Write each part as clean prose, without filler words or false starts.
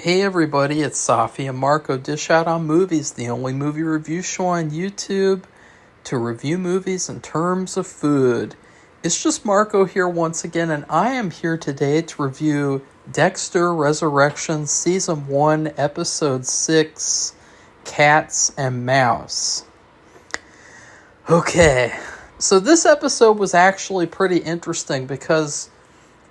Hey everybody, it's Safi and Marco Dish Out on Movies, the only movie review show on YouTube to review movies in terms of food. It's just Marco here once again, and I am here today to review Dexter Resurrection Season 1, Episode 6, Cats and Mouse. Okay, so this episode was actually pretty interesting because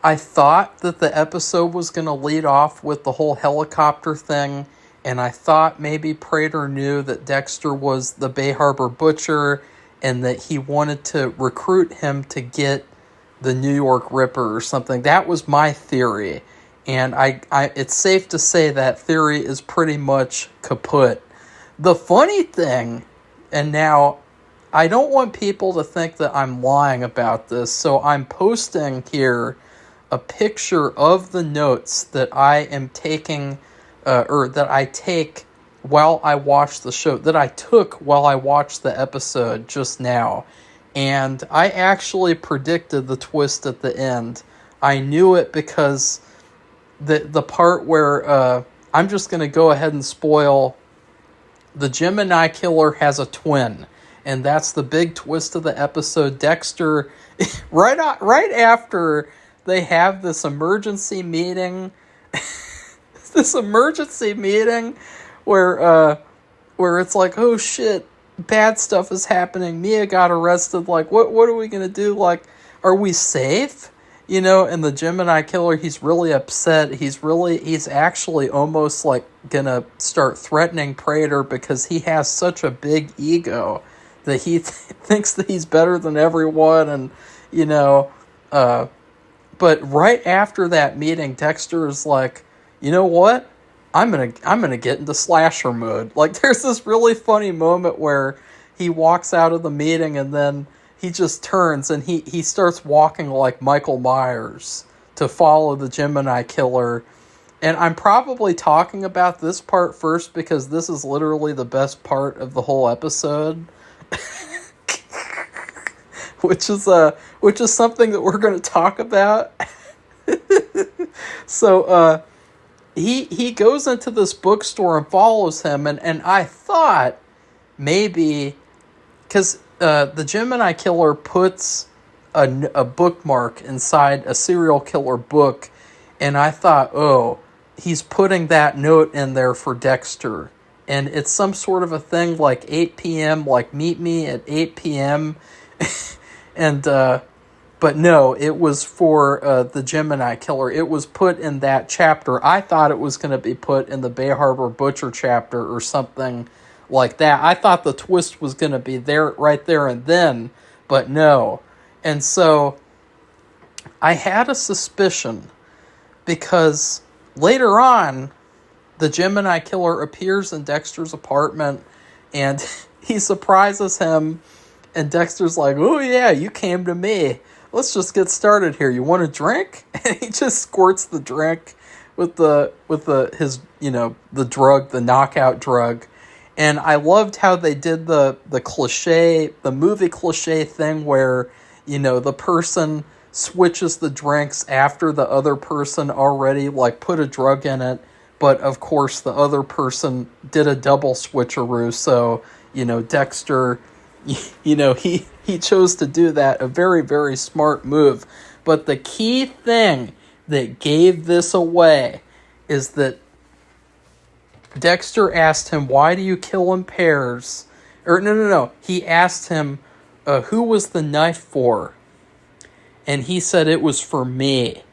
I thought that the episode was going to lead off with the whole helicopter thing, and I thought maybe Prater knew that Dexter was the Bay Harbor Butcher and that he wanted to recruit him to get the New York Ripper or something. That was my theory, and I it's safe to say that theory is pretty much kaput. The funny thing, and now I don't want people to think that I'm lying about this, so I'm posting here a picture of the notes that I am taking, or that I take while I watch the show, that I took while I watched the episode just now. And I actually predicted the twist at the end. I knew it because the part where, I'm just going to go ahead and spoil, the Gemini killer has a twin. And that's the big twist of the episode. Dexter, right after they have this emergency meeting, where it's like, oh shit, bad stuff is happening. Mia got arrested. Like, what are we gonna do? Like, are we safe? You know, and the Gemini killer, he's really upset. He's actually almost like gonna start threatening Prater because he has such a big ego that he thinks that he's better than everyone, and you know, but right after that meeting, Dexter is like, you know what? I'm gonna get into slasher mode. Like, there's this really funny moment where he walks out of the meeting and then he just turns and he starts walking like Michael Myers to follow the Gemini killer. And I'm probably talking about this part first because this is literally the best part of the whole episode. which is something that we're going to talk about. So he goes into this bookstore and follows him, and I thought maybe because the Gemini killer puts a bookmark inside a serial killer book, and I thought, oh, he's putting that note in there for Dexter, and it's some sort of a thing like 8 p.m., like meet me at 8 p.m., and but no, it was for the Gemini killer. It was put in that chapter. I thought it was going to be put in the Bay Harbor Butcher chapter or something like that. I thought the twist was going to be there, right there and then, but no. And so I had a suspicion because later on, the Gemini killer appears in Dexter's apartment and he surprises him. And Dexter's like, oh yeah, you came to me. Let's just get started here. You want a drink? And he just squirts the drink with his the drug, the knockout drug. And I loved how they did the movie cliche thing where, you know, the person switches the drinks after the other person already like put a drug in it. But of course the other person did a double switcheroo. So, you know, Dexter, you know, he chose to do that, a very, very smart move. But the key thing that gave this away is that Dexter asked him, why do you kill in pairs? Or no. He asked him, who was the knife for? And he said it was for me.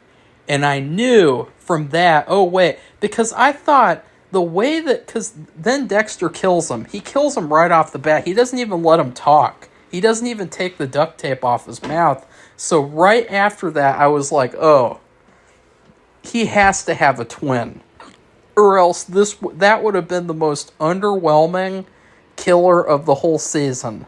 And I knew from that, oh wait, because I thought the way that, because then Dexter kills him. He kills him right off the bat. He doesn't even let him talk. He doesn't even take the duct tape off his mouth. So right after that, I was like, oh, he has to have a twin. Or else that would have been the most underwhelming killer of the whole season.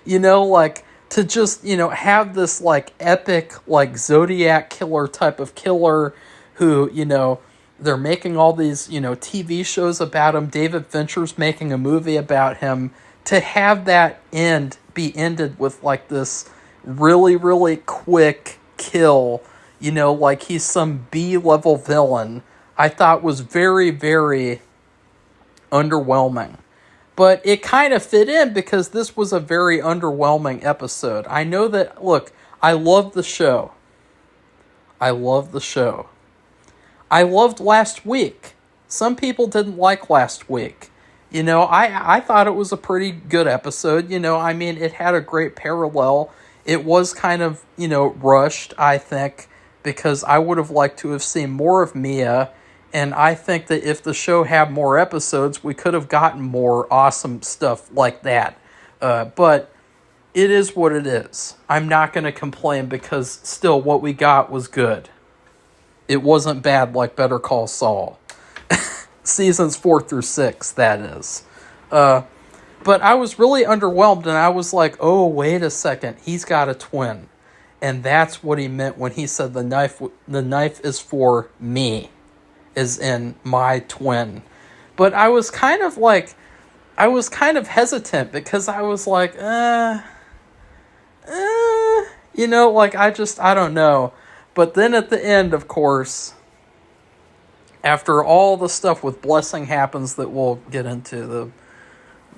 You know, like, to just, you know, have this, like, epic, like, Zodiac killer type of killer who, you know, they're making all these, you know, TV shows about him. David Fincher's making a movie about him. To have that be ended with like this really, really quick kill, you know, like he's some B-level villain. I thought was very, very underwhelming. But it kind of fit in because this was a very underwhelming episode. I know that, look, I love the show. I love the show. I loved last week. Some people didn't like last week. You know, I thought it was a pretty good episode. You know, I mean, it had a great parallel. It was kind of, you know, rushed, I think, because I would have liked to have seen more of Mia. And I think that if the show had more episodes, we could have gotten more awesome stuff like that. But it is what it is. I'm not going to complain because still what we got was good. It wasn't bad like Better Call Saul. Seasons 4 through 6, that is. But I was really underwhelmed, and I was like, oh, wait a second. He's got a twin. And that's what he meant when he said the knife is for me. Is in my twin. But I was kind of hesitant because I was like, you know, like I don't know. But then at the end, of course, after all the stuff with Blessing happens that we'll get into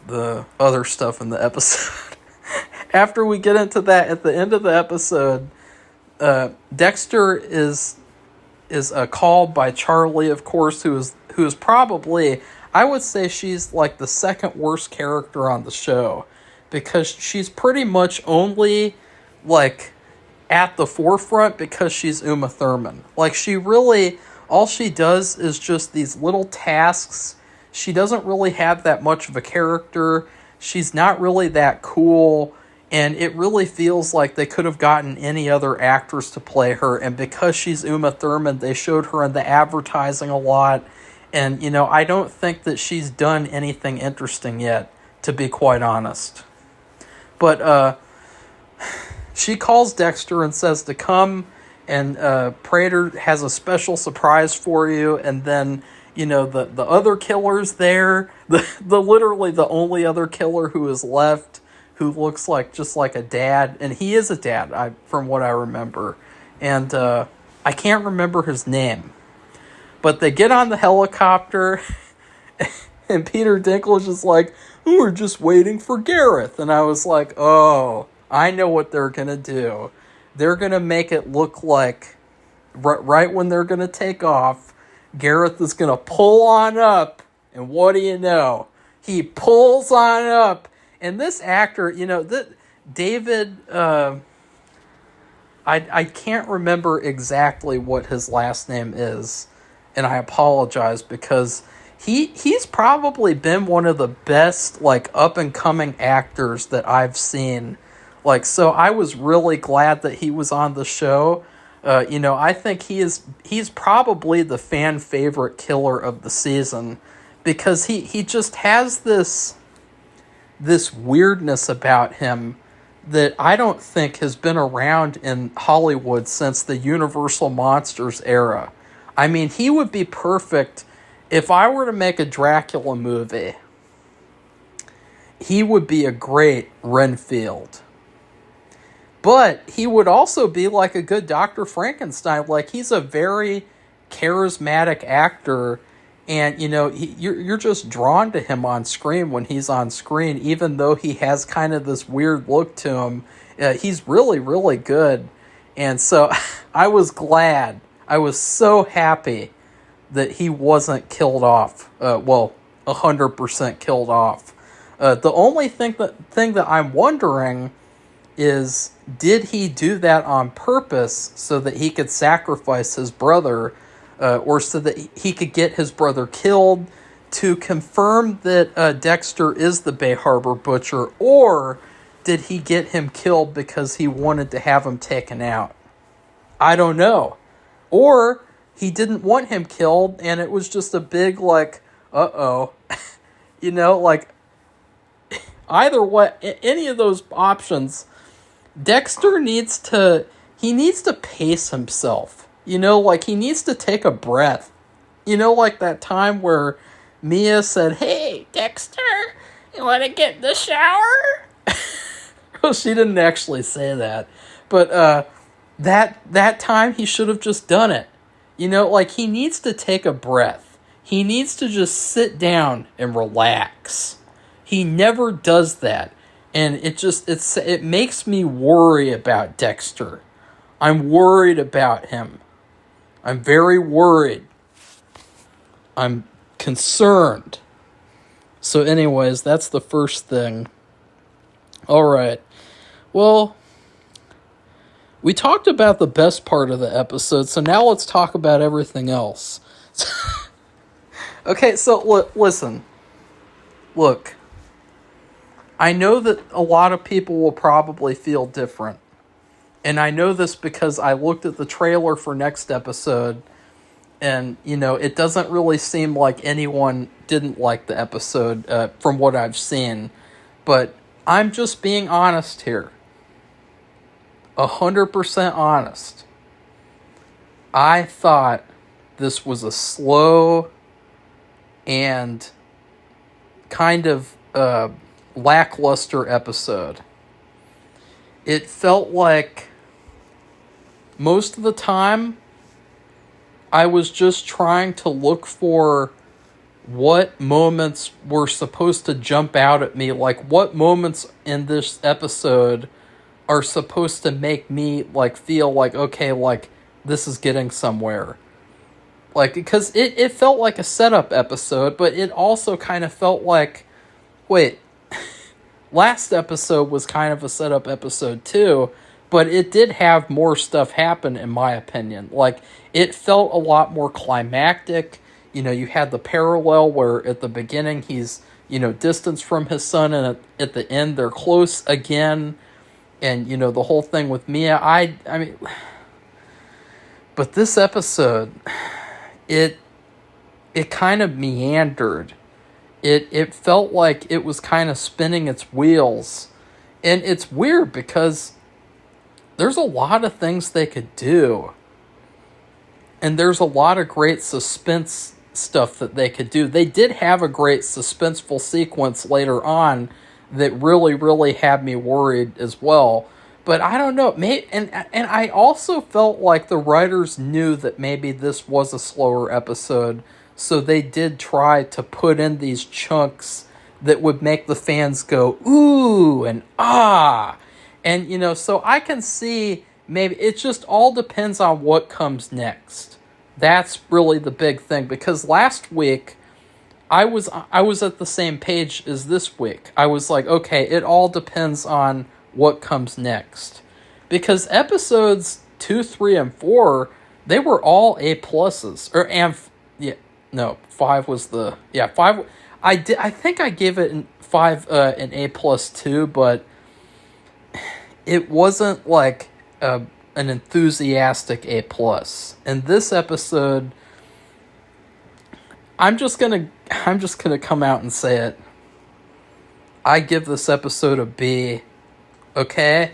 the other stuff in the episode. After we get into that, at the end of the episode, Dexter is called by Charlie, of course, who is probably, I would say she's like the second worst character on the show, because she's pretty much only like at the forefront because she's Uma Thurman. Like she really, all she does is just these little tasks. She doesn't really have that much of a character. She's not really that cool. And it really feels like they could have gotten any other actress to play her. And because she's Uma Thurman, they showed her in the advertising a lot. And, you know, I don't think that she's done anything interesting yet, to be quite honest. But she calls Dexter and says to come, and Prater has a special surprise for you. And then, you know, the other killer's there. The literally the only other killer who is left, who looks like just like a dad, and he is a dad, from what I remember. And I can't remember his name. But they get on the helicopter, and Peter Dinklage is like, we're just waiting for Gareth. And I was like, oh, I know what they're going to do. They're going to make it look like, right when they're going to take off, Gareth is going to pull on up. And what do you know? He pulls on up. And this actor, you know, David, I can't remember exactly what his last name is, and I apologize because he's probably been one of the best, like, up-and-coming actors that I've seen. Like, so I was really glad that he was on the show. You know, I think he's probably the fan favorite killer of the season because he just has this weirdness about him that I don't think has been around in Hollywood since the Universal Monsters era. I mean, he would be perfect if I were to make a Dracula movie. He would be a great Renfield. But he would also be like a good Dr. Frankenstein. Like, he's a very charismatic actor. And, you know, you're just drawn to him on screen when he's on screen, even though he has kind of this weird look to him. He's really, really good. And so I was glad. I was so happy that he wasn't killed off. 100% killed off. The only thing that I'm wondering is, did he do that on purpose so that he could sacrifice his brother? Or so that he could get his brother killed to confirm that Dexter is the Bay Harbor Butcher? Or did he get him killed because he wanted to have him taken out? I don't know. Or he didn't want him killed and it was just a big, like, uh-oh. You know, like, either way, any of those options, Dexter needs to pace himself. You know, like, he needs to take a breath. You know, like that time where Mia said, hey, Dexter, you want to get in the shower? Well, she didn't actually say that. But that time, he should have just done it. Like, he needs to take a breath. He needs to just sit down and relax. He never does that. And it makes me worry about Dexter. I'm worried about him. I'm very worried. I'm concerned. So anyways, that's the first thing. All right. Well, we talked about the best part of the episode, so now let's talk about everything else. Okay, so listen. Look. I know that a lot of people will probably feel different. And I know this because I looked at the trailer for next episode, and, it doesn't really seem like anyone didn't like the episode from what I've seen. But I'm just being honest here. 100% honest. I thought this was a slow and kind of lackluster episode. It felt like most of the time I was just trying to look for what moments were supposed to jump out at me, like what moments in this episode are supposed to make me like feel like, okay, like this is getting somewhere. Like, because it felt like a setup episode, but it also kind of felt like, wait, last episode was kind of a setup episode too, but it did have more stuff happen, in my opinion. Like, it felt a lot more climactic. You had the parallel where at the beginning he's, distanced from his son, and at the end they're close again. And, the whole thing with Mia, I mean, but this episode, it kind of meandered. It felt like it was kind of spinning its wheels. And it's weird because there's a lot of things they could do. And there's a lot of great suspense stuff that they could do. They did have a great suspenseful sequence later on that really, really had me worried as well. But I don't know. And I also felt like the writers knew that maybe this was a slower episode. So they did try to put in these chunks that would make the fans go, ooh, and ah. And, so I can see maybe it just all depends on what comes next. That's really the big thing. Because last week, I was at the same page as this week. I was like, okay, it all depends on what comes next. Because episodes 2, 3, and 4, they were all A+. 5 was the... Yeah, 5... I think I gave it 5 an A+ too, but it wasn't like an enthusiastic A+. And this episode, I'm just gonna come out and say it. I give this episode a B. Okay?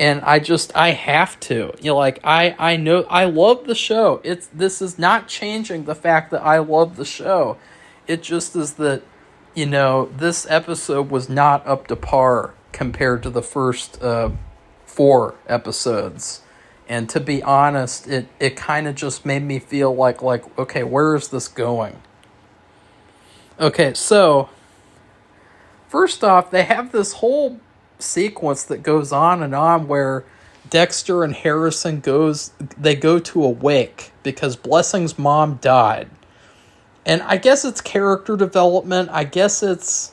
And I have to. I know I love the show. This is not changing the fact that I love the show. It just is that, this episode was not up to par compared to the first 4 episodes. And to be honest, it kind of just made me feel like, okay, where is this going? Okay, so first off, they have this whole sequence that goes on and on where Dexter and Harrison go to a wake because Blessing's mom died. And I guess it's character development. I guess it's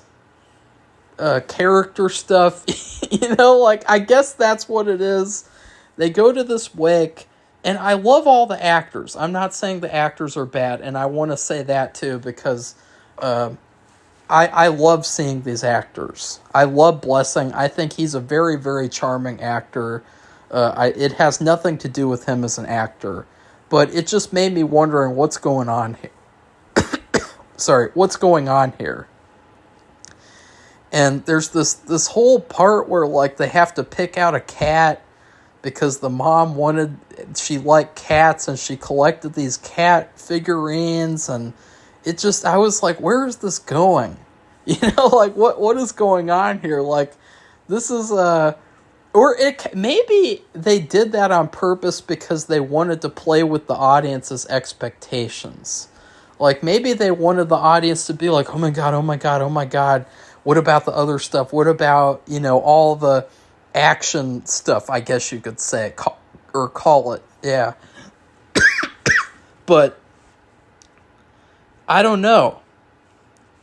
character stuff. I guess that's what it is. They go to this wake, and I love all the actors. I'm not saying the actors are bad, and I want to say that too because I love seeing these actors. I love Blessing. I think he's a very, very charming actor. It has nothing to do with him as an actor, but it just made me wondering what's going on here. What's going on here? And there's this whole part where they have to pick out a cat because the mom she liked cats and she collected these cat figurines, and I was like, where is this going? What is going on here? This is Or maybe they did that on purpose because they wanted to play with the audience's expectations. Like, maybe they wanted the audience to be like, oh my god, oh my god, oh my god, what about the other stuff? What about, all the action stuff, I guess you could say, or call it, yeah. But, I don't know.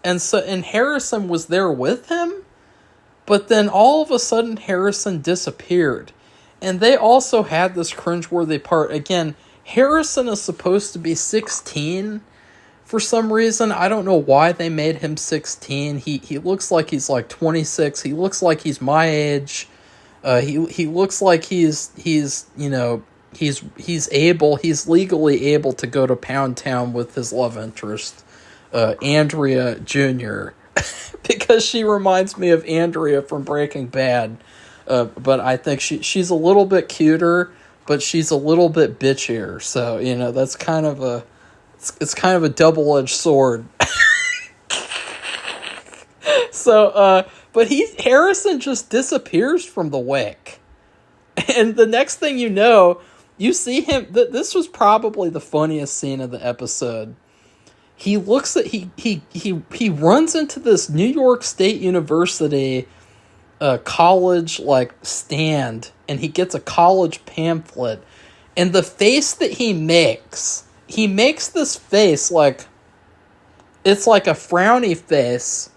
And Harrison was there with him, but then all of a sudden Harrison disappeared. And they also had this cringeworthy part. Again, Harrison is supposed to be 16 for some reason. I don't know why they made him 16. He looks like he's like 26. He looks like he's my age. He looks like he's legally able to go to Pound Town with his love interest, Andrea Jr., because she reminds me of Andrea from Breaking Bad. But I think she's a little bit cuter, but she's a little bit bitchier. So, that's kind of it's kind of a double-edged sword. So, but Harrison just disappears from the wake. And the next thing you know, you see him. This was probably the funniest scene of the episode. He looks at he runs into this New York State University college stand, and he gets a college pamphlet, and the face that he makes this face it's like a frowny face,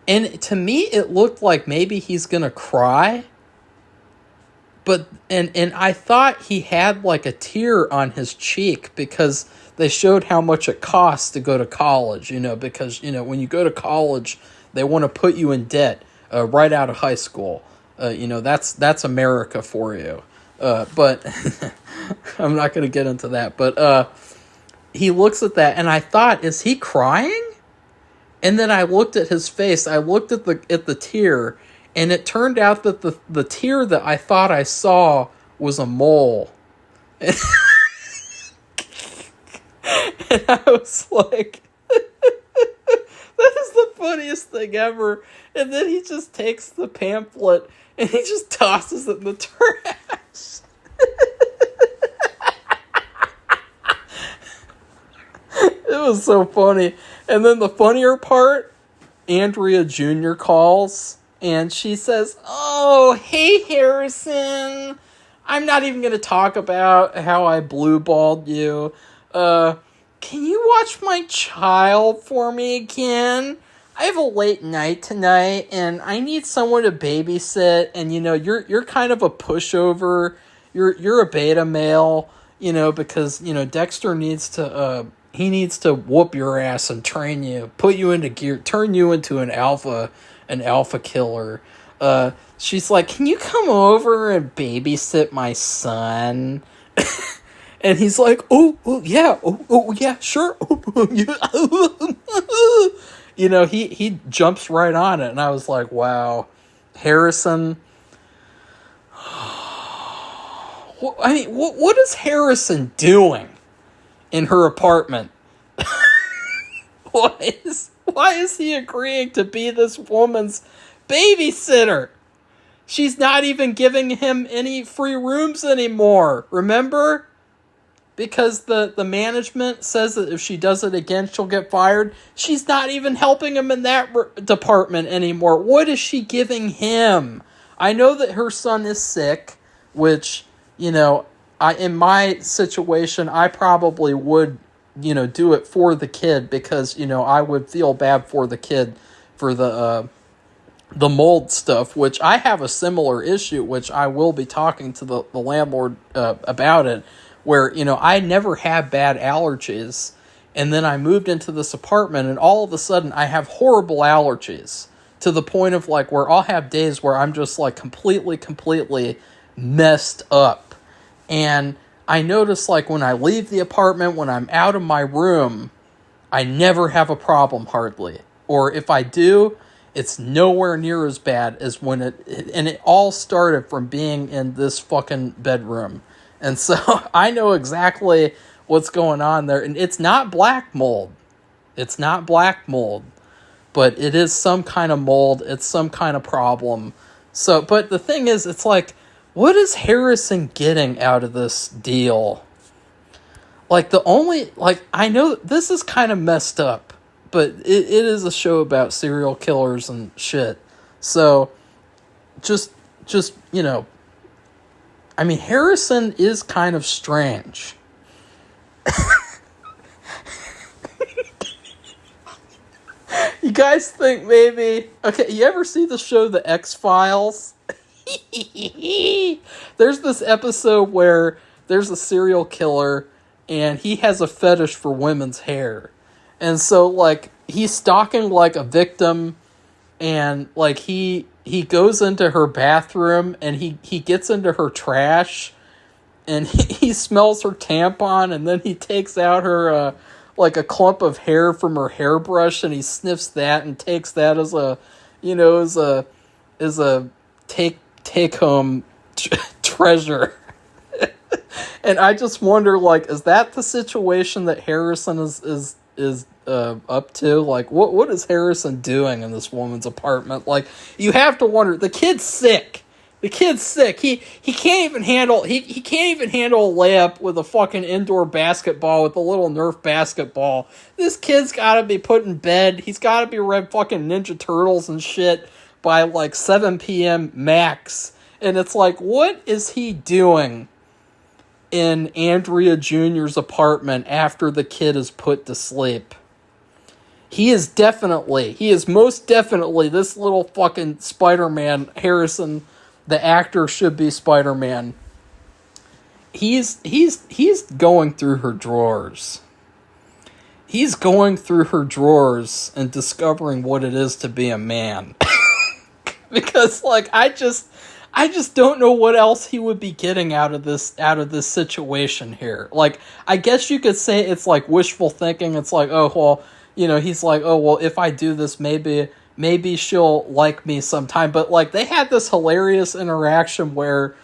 and to me it looked like maybe he's gonna cry. But and I thought he had like a tear on his cheek because they showed how much it costs to go to college, because, when you go to college, they want to put you in debt right out of high school. That's America for you. But I'm not going to get into that. But he looks at that, and I thought, is he crying? And then I looked at his face. I looked at the tear, and it turned out that the tear that I thought I saw was a mole. And I was like, that is the funniest thing ever. And then he just takes the pamphlet and he just tosses it in the trash. It was so funny. And then the funnier part, Andrea Jr. calls and she says, oh, hey, Harrison. I'm not even going to talk about how I blue-balled you. Can you watch my child for me again? I have a late night tonight, and I need someone to babysit. And you're kind of a pushover. You're a beta male. Because Dexter needs to whoop your ass and train you, put you into gear, turn you into an alpha killer. She's like, can you come over and babysit my son? And he's like, oh yeah, sure. He jumps right on it. And I was like, wow, Harrison. What is Harrison doing in her apartment? Why is he agreeing to be this woman's babysitter? She's not even giving him any free rooms anymore, remember? Because the management says that if she does it again, she'll get fired. She's not even helping him in that department anymore. What is she giving him? I know that her son is sick, which, in my situation, I probably would, do it for the kid because, I would feel bad for the kid for the mold stuff, which I have a similar issue, which I will be talking to the landlord about it. Where, I never had bad allergies, and then I moved into this apartment, and all of a sudden I have horrible allergies, to the point of, where I'll have days where I'm just, completely messed up. And I notice, when I leave the apartment, when I'm out of my room, I never have a problem, hardly. Or if I do, it's nowhere near as bad as when it all started from being in this fucking bedroom. And so I know exactly what's going on there. And it's not black mold. It's not black mold. But it is some kind of mold. It's some kind of problem. So, but the thing is, it's like, what is Harrison getting out of this deal? Like, I know this is kind of messed up, but it is a show about serial killers and shit. So, just, I mean, Harrison is kind of strange. You guys think maybe... Okay, you ever see the show The X-Files? There's this episode where there's a serial killer and he has a fetish for women's hair. And so, like, he's stalking, like, a victim, and, like, he goes into her bathroom and he gets into her trash, and he smells her tampon, and then he takes out her, like, a clump of hair from her hairbrush, and he sniffs that and takes that as a, as a take home treasure. And I just wonder, like, is that the situation that Harrison is up to? Like, what is Harrison doing in this woman's apartment? Like, you have to wonder. The kid's sick. The kid's sick. He can't even handle he can't even handle a layup with a fucking indoor basketball with a little Nerf basketball. This kid's got to be put in bed. He's got to be read fucking Ninja Turtles and shit by like 7 p.m. max. And it's like, what is he doing in Andrea Jr.'s apartment after the kid is put to sleep? He is most definitely this little fucking Spider-Man. Harrison, the actor, should be Spider-Man. He's going through her drawers. He's going through her drawers and discovering what it is to be a man. Because, like, I just don't know what else he would be getting out of this situation here. Like, I guess you could say it's like wishful thinking. It's like, oh, well, he's like, oh, well, if I do this, maybe she'll like me sometime. But, like, they had this hilarious interaction where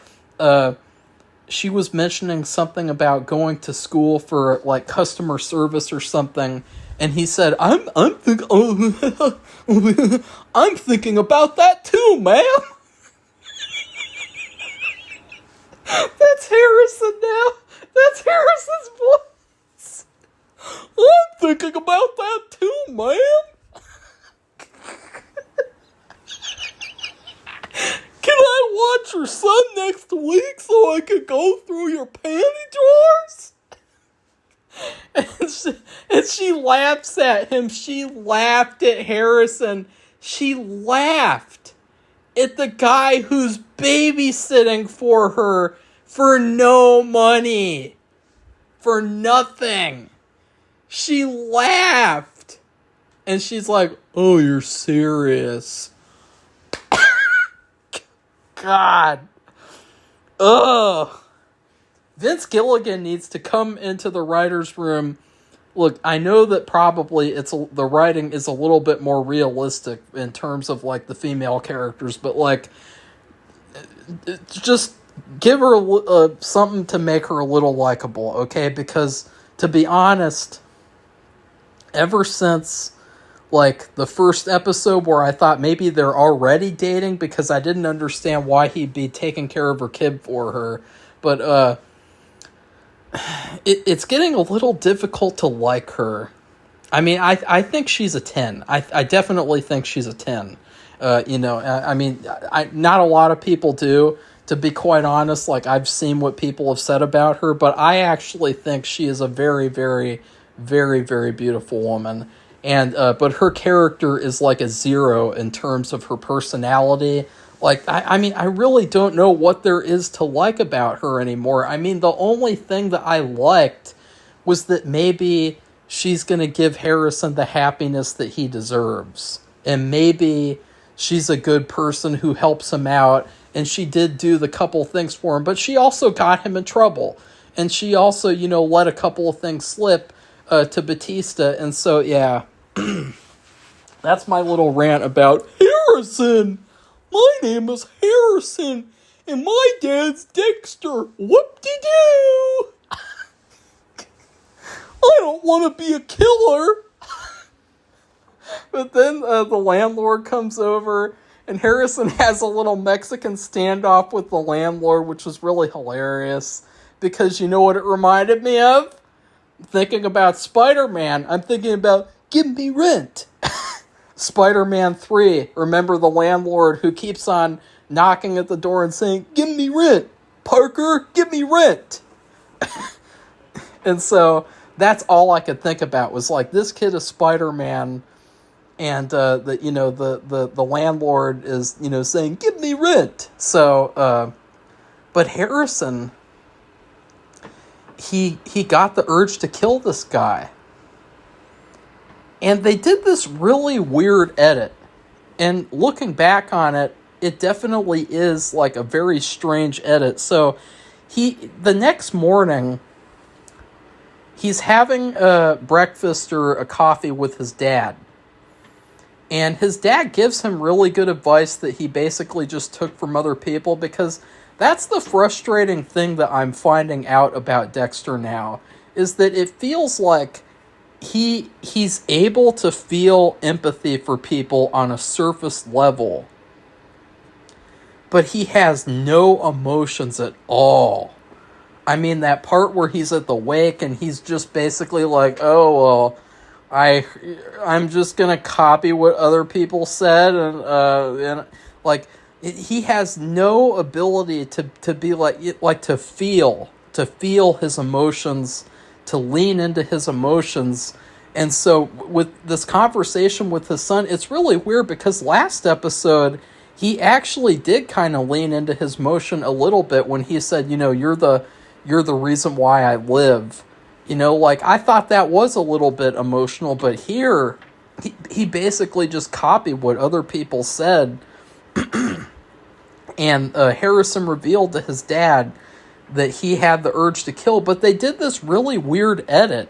she was mentioning something about going to school for, like, customer service or something. And he said, I'm thinking about that too, ma'am. That's Harrison now. That's Harrison's voice. I'm thinking about that too, ma'am. Can I watch your son next week so I can go through your panty drawers? And she laughs at him. She laughed at Harrison. She laughed at the guy who's babysitting for her for no money. For nothing. She laughed. And she's like, oh, you're serious. God. Ugh. Vince Gilligan needs to come into the writer's room. Look, I know that probably the writing is a little bit more realistic in terms of, like, the female characters, but, like, just give her something to make her a little likable, okay? Because, to be honest, ever since, like, the first episode where I thought maybe they're already dating because I didn't understand why he'd be taking care of her kid for her, but, it's getting a little difficult to like her. I mean, I think she's a 10. I definitely think she's a 10. I mean, not a lot of people do, to be quite honest. Like, I've seen what people have said about her, but I actually think she is a very, very, very, very beautiful woman. And, but her character is like a 0 in terms of her personality. Like, I mean, I really don't know what there is to like about her anymore. I mean, the only thing that I liked was that maybe she's going to give Harrison the happiness that he deserves. And maybe she's a good person who helps him out. And she did do the couple things for him. But she also got him in trouble. And she also, let a couple of things slip to Batista. And so, yeah. That's my little rant about Harrison. My name is Harrison, and my dad's Dexter. Whoop-de-doo! I don't want to be a killer. But then the landlord comes over, And Harrison has a little Mexican standoff with the landlord, which was really hilarious. Because you know what it reminded me of? Thinking about Spider-Man, I'm thinking about, give me rent. Spider-Man 3, remember the landlord who keeps on knocking at the door and saying, give me rent. Parker, give me rent. And so that's all I could think about was like, this kid is Spider-Man, and the landlord is, saying, give me rent. So, but Harrison, he got the urge to kill this guy. And they did this really weird edit. And looking back on it, it definitely is like a very strange edit. So the next morning, he's having a breakfast or a coffee with his dad. And his dad gives him really good advice that he basically just took from other people, because that's the frustrating thing that I'm finding out about Dexter now, is that it feels like he's able to feel empathy for people on a surface level, but he has no emotions at all. I mean, that part where he's at the wake and he's just basically like, oh, well, I'm just gonna copy what other people said, and like, he has no ability to be like to feel his emotions, to lean into his emotions. And so with this conversation with his son, it's really weird, because last episode he actually did kind of lean into his emotion a little bit when he said, you're the reason why I live. Like, I thought that was a little bit emotional, but here he basically just copied what other people said. And Harrison revealed to his dad that he had the urge to kill, but they did this really weird edit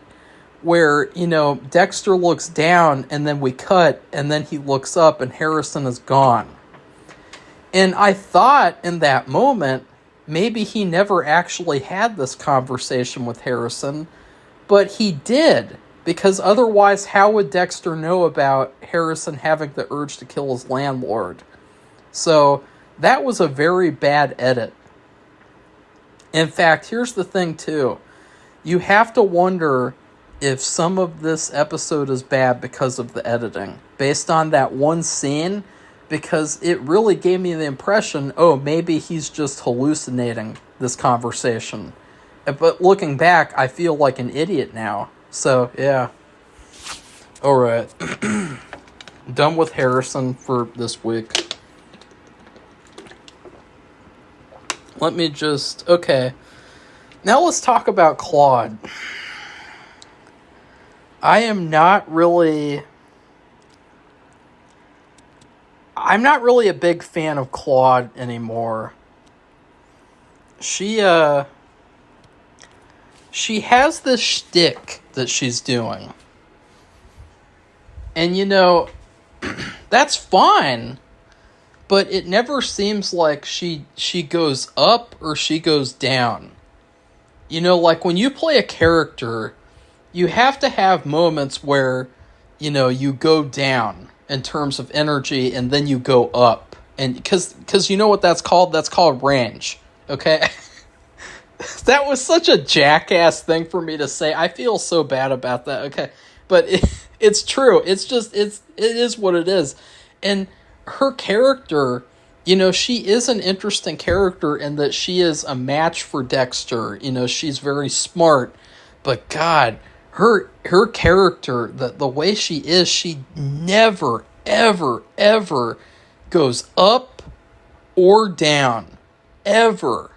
where, Dexter looks down and then we cut and then he looks up and Harrison is gone. And I thought in that moment, maybe he never actually had this conversation with Harrison, but he did, because otherwise how would Dexter know about Harrison having the urge to kill his landlord? So that was a very bad edit. In fact, here's the thing too. You have to wonder if some of this episode is bad because of the editing, based on that one scene, because it really gave me the impression, oh, maybe he's just hallucinating this conversation. But looking back, I feel like an idiot now. So, yeah. Alright. Done with Harrison for this week. Let me just... Okay. Now let's talk about Claude. I'm not really a big fan of Claude anymore. She has this shtick that she's doing. And that's fine, but it never seems like she goes up or she goes down. Like when you play a character, you have to have moments where, you go down in terms of energy and then you go up. And because you know what that's called? That's called range. Okay? That was such a jackass thing for me to say. I feel so bad about that. Okay. But it's true. It's just, it is what it is. And her character, she is an interesting character in that she is a match for Dexter. She's very smart. But God, her character, the way she is, she never, ever, ever goes up or down. Ever.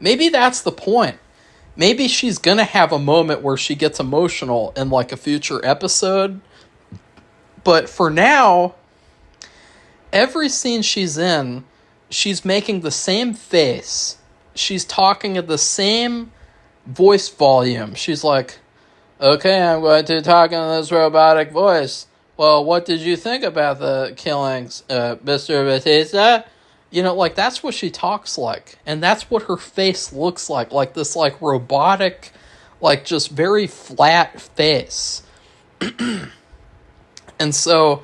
Maybe that's the point. Maybe she's gonna have a moment where she gets emotional in like a future episode. But for now, every scene she's in, she's making the same face. She's talking at the same voice volume. She's like, okay, I'm going to talk in this robotic voice. Well, what did you think about the killings, Mr. Batista? Like, that's what she talks like. And that's what her face looks like this, like, robotic, like, just very flat face. And so,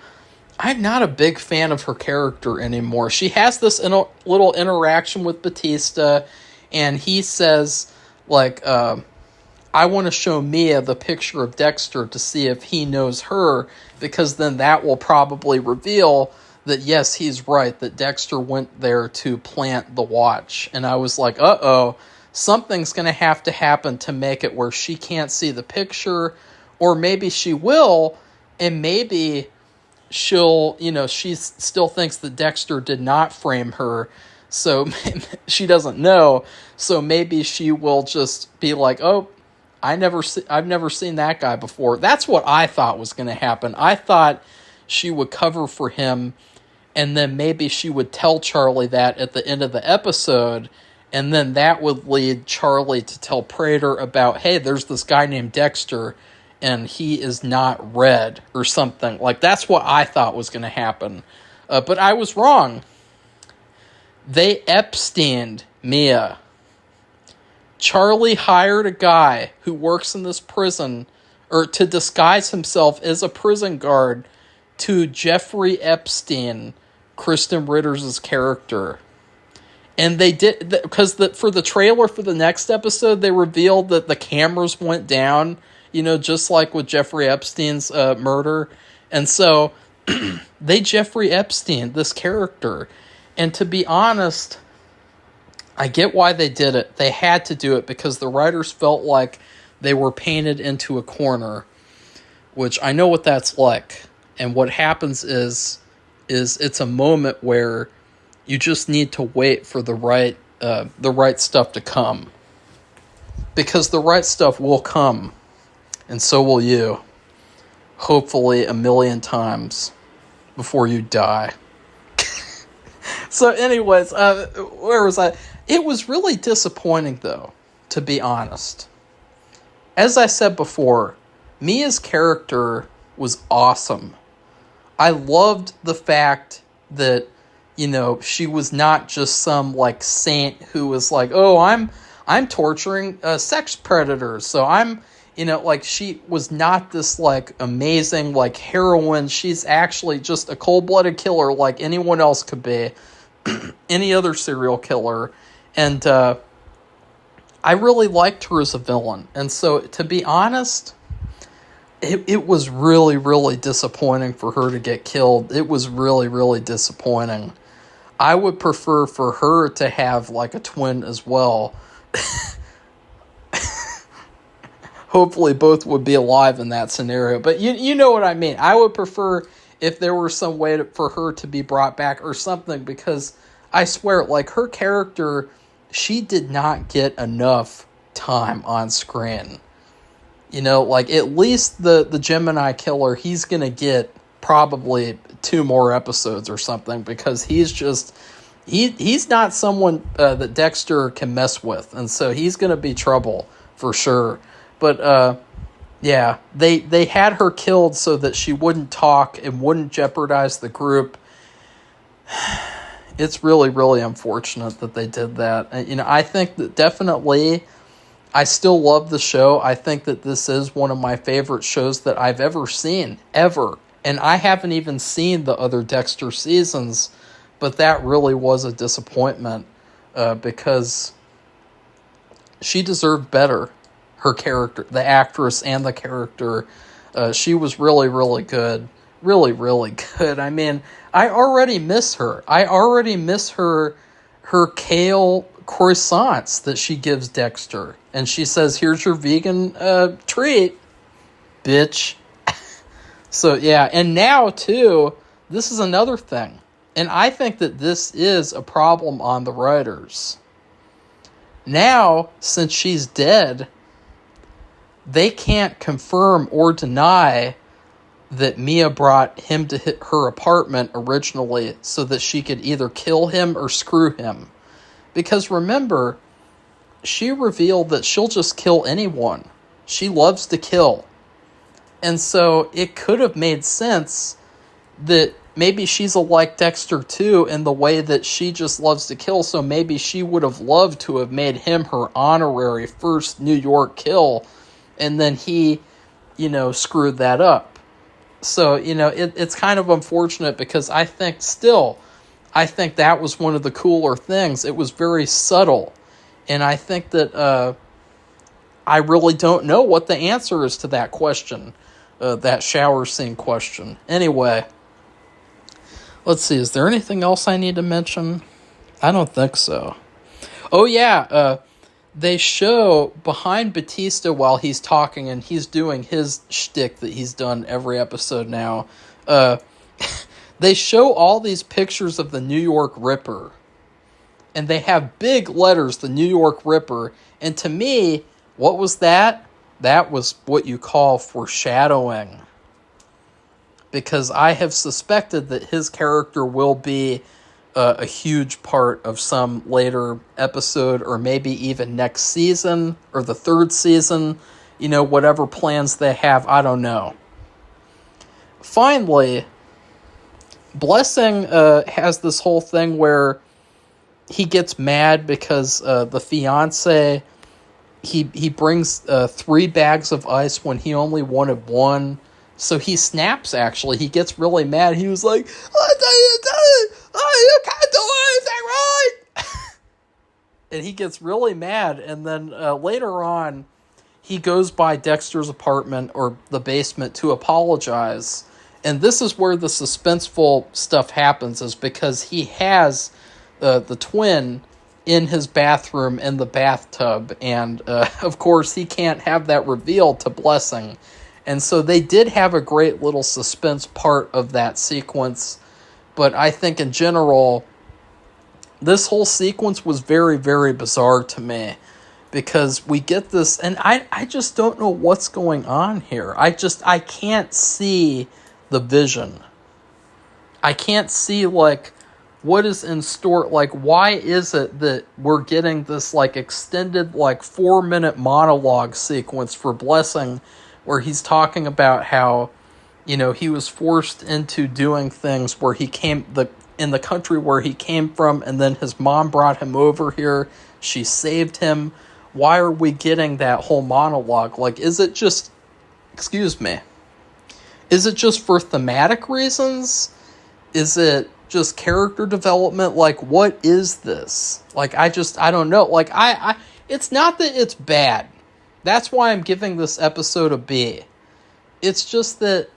I'm not a big fan of her character anymore. She has this little interaction with Batista, and he says, like, I want to show Mia the picture of Dexter to see if he knows her, because then that will probably reveal that, yes, he's right, that Dexter went there to plant the watch. And I was like, uh-oh, something's going to happen to make it where she can't see the picture, or maybe she will, and maybe she'll, she still thinks that Dexter did not frame her, so she doesn't know, so maybe she will just be like, oh, I've never seen that guy before. That's what I thought was going to happen. I thought she would cover for him, and then maybe she would tell Charlie that at the end of the episode, and then that would lead Charlie to tell Prater about, hey, there's this guy named Dexter, and he is not red, or something. Like, that's what I thought was going to happen. But I was wrong. They Epsteined Mia. Charlie hired a guy who works in this prison, or to disguise himself as a prison guard, to Jeffrey Epstein, Kristen Ritter's character. And they did, because for the trailer for the next episode, they revealed that the cameras went down, just like with Jeffrey Epstein's murder. And so they Jeffrey Epstein this character. And to be honest, I get why they did it. They had to do it because the writers felt like they were painted into a corner, which I know what that's like. And what happens is it's a moment where you just need to wait for the right stuff to come, because the right stuff will come, and so will you. Hopefully 1,000,000 times before you die. So, anyways, where was I? It was really disappointing, though, to be honest. As I said before, Mia's character was awesome. I loved the fact that, she was not just some, like, saint who was like, oh, I'm torturing sex predators, so I'm, she was not this, like, amazing, like, heroine. She's actually just a cold-blooded killer like anyone else could be, any other serial killer, and I really liked her as a villain. And so, to be honest, it was really, really disappointing for her to get killed. It was really, really disappointing. I would prefer for her to have, like, a twin as well. Hopefully both would be alive in that scenario. But you know what I mean. I would prefer if there were some way for her to be brought back or something, because I swear, like, her character, she did not get enough time on screen. Like, at least the Gemini killer, he's going to get probably 2 more episodes or something, because he's just, he's not someone that Dexter can mess with, and so he's going to be trouble for sure. But yeah, they had her killed so that she wouldn't talk and wouldn't jeopardize the group. It's really, really unfortunate that they did that. I think that definitely, I still love the show. I think that this is one of my favorite shows that I've ever seen, ever. And I haven't even seen the other Dexter seasons, but that really was a disappointment, because she deserved better. Her character, the actress and the character, she was really, really good. Really, really good. I mean, I already miss her. I already miss her kale croissants that she gives Dexter. And she says, here's your vegan treat, bitch. So, yeah. And now, too, this is another thing. And I think that this is a problem on the writers. Now, since she's dead, they can't confirm or deny that Mia brought him to her apartment originally so that she could either kill him or screw him. Because remember, she revealed that she'll just kill anyone. She loves to kill. And so it could have made sense that maybe she's like Dexter too, in the way that she just loves to kill. So maybe she would have loved to have made him her honorary first New York kill. And then he, screwed that up. So, it's kind of unfortunate because I think that was one of the cooler things. It was very subtle. And I think that I really don't know what the answer is to that question, that shower scene question. Anyway, let's see. Is there anything else I need to mention? I don't think so. Oh, yeah. They show behind Batista while he's talking and he's doing his shtick that he's done every episode now. They show all these pictures of the New York Ripper. And they have big letters, the New York Ripper. And to me, what was that? That was what you call foreshadowing. Because I have suspected that his character will be a huge part of some later episode, or maybe even next season, or the third season. Whatever plans they have, I don't know. Finally, Blessing has this whole thing where he gets mad because the fiance, he brings 3 bags of ice when he only wanted 1. So he snaps, actually. He gets really mad. He was like, you can't do anything right! And he gets really mad. And then later on, he goes by Dexter's apartment or the basement to apologize. And this is where the suspenseful stuff happens, is because he has the twin in his bathroom in the bathtub. And, of course, he can't have that revealed to Blessing. And so they did have a great little suspense part of that sequence. But I think in general, this whole sequence was very, very bizarre to me. Because we get this, and I just don't know what's going on here. I can't see the vision. I can't see, what is in store. Why is it that we're getting this, extended, 4-minute monologue sequence for Blessing, where he's talking about how, he was forced into doing things where he in the country where he came from, and then his mom brought him over here. She saved him. Why are we getting that whole monologue? Is it just, is it just for thematic reasons? Is it just character development? What is this? I don't know. It's not that it's bad. That's why I'm giving this episode a B. It's just that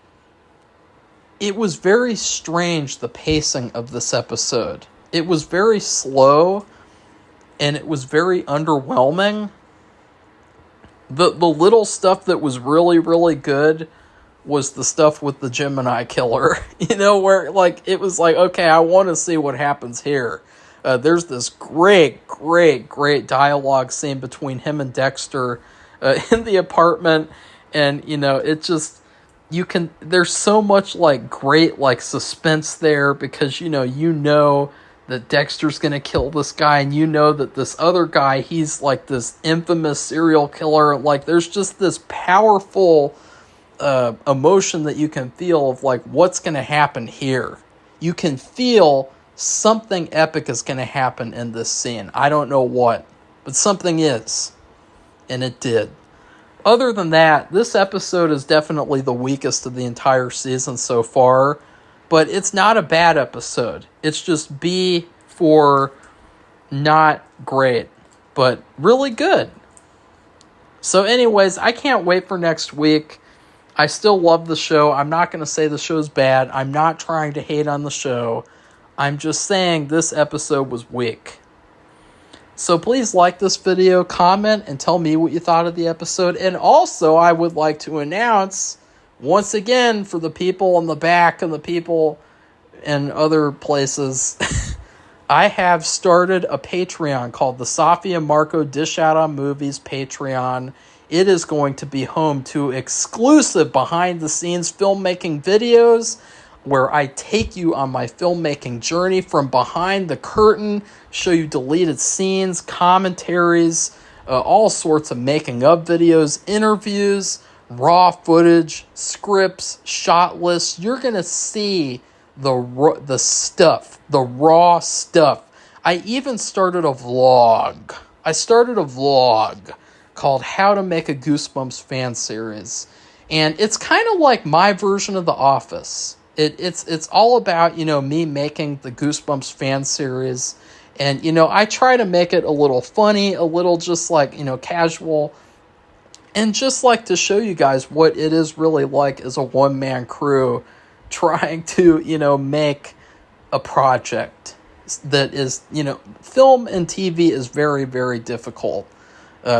it was very strange, the pacing of this episode. It was very slow, and it was very underwhelming. The little stuff that was really, really good was the stuff with the Gemini killer. Where, it was okay, I want to see what happens here. There's this great, great, great dialogue scene between him and Dexter in the apartment, and it just, there's so much great suspense there, because that Dexter's gonna kill this guy, and that this other guy, he's this infamous serial killer. There's just this powerful emotion that you can feel of what's gonna happen here. You can feel something epic is gonna happen in this scene. I don't know what, but something is. And it did. Other than that, this episode is definitely the weakest of the entire season so far. But it's not a bad episode. It's just B for not great, but really good. So anyways, I can't wait for next week. I still love the show. I'm not going to say the show's bad. I'm not trying to hate on the show. I'm just saying this episode was weak. So please like this video, comment, and tell me what you thought of the episode. And also, I would like to announce, once again, for the people in the back and the people in other places, I have started a Patreon called the Safia Marco Dish Out on Movies Patreon. It is going to be home to exclusive behind-the-scenes filmmaking videos, where I take you on my filmmaking journey from behind the curtain, show you deleted scenes, commentaries, all sorts of making of videos, interviews, raw footage, scripts, shot lists. You're going to see the stuff, the raw stuff. I even started a vlog. Called How to Make a Goosebumps Fan Series. And it's kind of like my version of The Office. It's all about, me making the Goosebumps fan series. And, I try to make it a little funny, a little just like, casual. And just like to show you guys what it is really like as a one-man crew trying to, make a project that is, film and TV is very, very difficult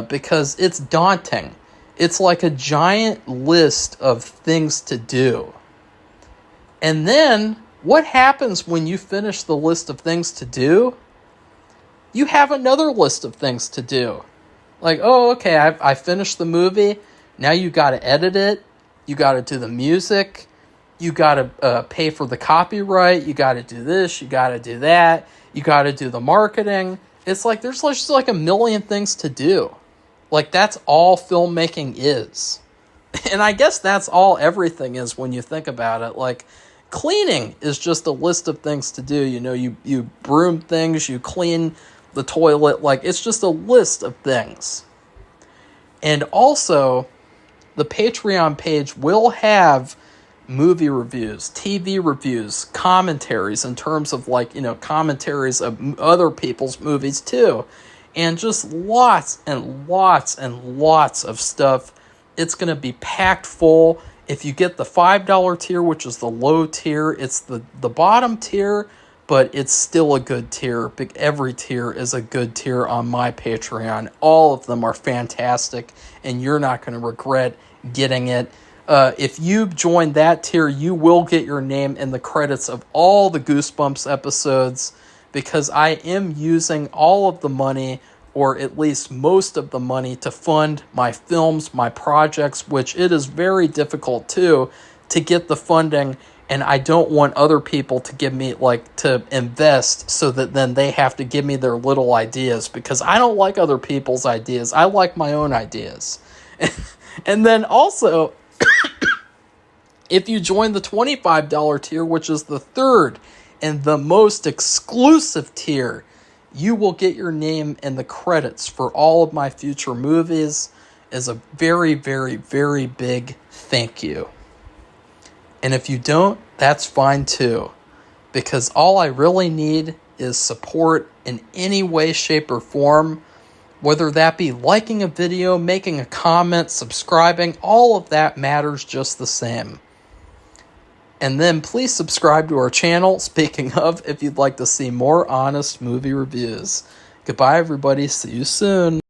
because it's daunting. It's like a giant list of things to do. And then what happens when you finish the list of things to do? You have another list of things to do. Like, oh, okay, I finished the movie. Now you got to edit it. You got to do the music. You got to pay for the copyright. You got to do this. You got to do that. You got to do the marketing. It's like there's just like a million things to do. Like, that's all filmmaking is. And I guess that's all everything is when you think about it. Like, cleaning is just a list of things to do. You broom things, you clean the toilet. Like, it's just a list of things. And also, the Patreon page will have movie reviews, TV reviews, commentaries in terms of commentaries of other people's movies too. And just lots and lots and lots of stuff. It's going to be packed full. If you get the $5 tier, which is the low tier, it's the bottom tier, but it's still a good tier. Every tier is a good tier on my Patreon. All of them are fantastic, and you're not going to regret getting it. If you join that tier, you will get your name in the credits of all the Goosebumps episodes, because I am using all of the money, or at least most of the money, to fund my films, my projects, which it is very difficult to get the funding, and I don't want other people to give me, to invest so that then they have to give me their little ideas, because I don't like other people's ideas. I like my own ideas. And then also, if you join the $25 tier, which is the third and the most exclusive tier, you will get your name in the credits for all of my future movies as a very, very, very big thank you. And if you don't, that's fine too, because all I really need is support in any way, shape, or form, whether that be liking a video, making a comment, subscribing. All of that matters just the same. And then please subscribe to our channel, speaking of, if you'd like to see more honest movie reviews. Goodbye, everybody. See you soon.